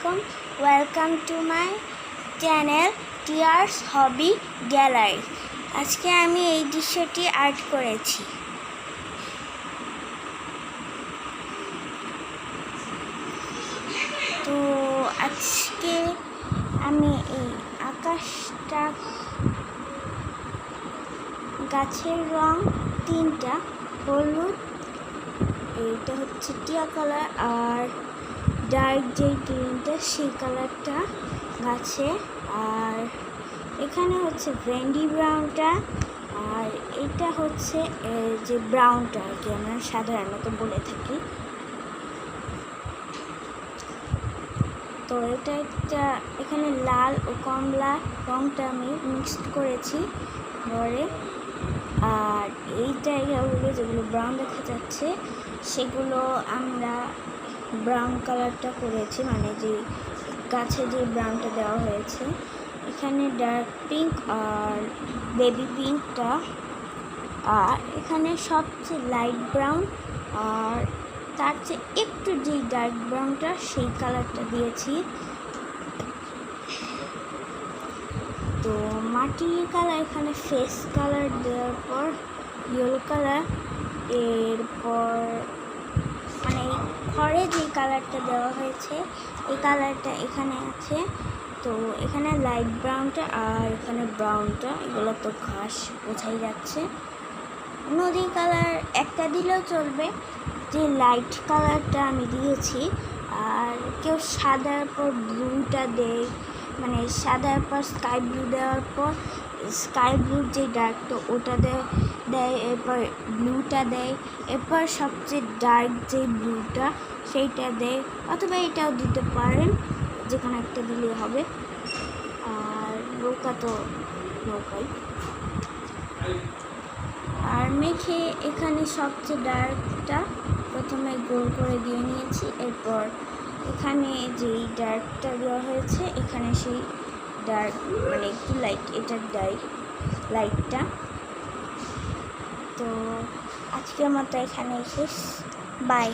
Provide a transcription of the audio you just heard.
আলাইকুম, welcome to my channel tears hobby gallery. আজকে আমি এই দৃশ্যটি আর্ট করেছি। তো আজকে আমি এই আকাশটা, গাছের রং তিনটা, হলুদ, এইটা হচ্ছে টিয়া কালার, আর ডার্ক যে গ্রিনটা সেই কালারটা গাছে, আর এখানে হচ্ছে ভেন্ডি ব্রাউনটা, আর এটা হচ্ছে যে ব্রাউনটা আর কি আমরা সাধারণত বলে থাকি। তো এটা একটা এখানে লাল ও কমলা রংটা আমি মিক্সড করেছি পরে, আর এই জায়গাগুলো যেগুলো ব্রাউন দেখা যাচ্ছে সেগুলো আমরা ব্রাউন কালারটা করেছি, মানে যে গাছে যে ব্রাউনটা দেওয়া হয়েছে। এখানে ডার্ক পিঙ্ক আর বেবি পিঙ্কটা, আর এখানে সবচেয়ে লাইট ব্রাউন, আর তার চেয়ে একটু যে ডার্ক ব্রাউনটা সেই কালারটা দিয়েছি। তো মাটির কালার এখানে ফেস কালার দেওয়ার পর ইয়েলো কালার, এরপর মানে ঘরে যে কালারটা দেওয়া হয়েছে এই কালারটা এখানে আছে। তো এখানে লাইট ব্রাউনটা আর এখানে ব্রাউনটা, এগুলো তো ঘাস বোঝাই যাচ্ছে। নদী কালার একটা দিলেও চলবে, যে লাইট কালারটা আমি দিয়েছি। আর কেউ সাদার পর ব্লুটা দেয়, মানে সাদার পর স্কাই ব্লু দেওয়ার পর স্কাই ব্লুর যে ডার্কটা ওটা দেয়, এরপর ব্লুটা দেয়, এরপর সবচেয়ে ডার্ক যে ব্লুটা সেইটা দেয়, অথবা এটাও দিতে পারেন, যে কোনো একটা দিলেই হবে। আর নৌকা তো নৌকাই। আর মেখে এখানে সবচেয়ে ডার্কটা প্রথমে গোল করে দিয়ে নিয়েছি, এরপর এখানে যেই ডার্কটা দেওয়া হয়েছে এখানে সেই ডার্ক মানে একটু লাইট, এটার লাইটটা। তো আজকের মতো এখানে শেষ, বাই।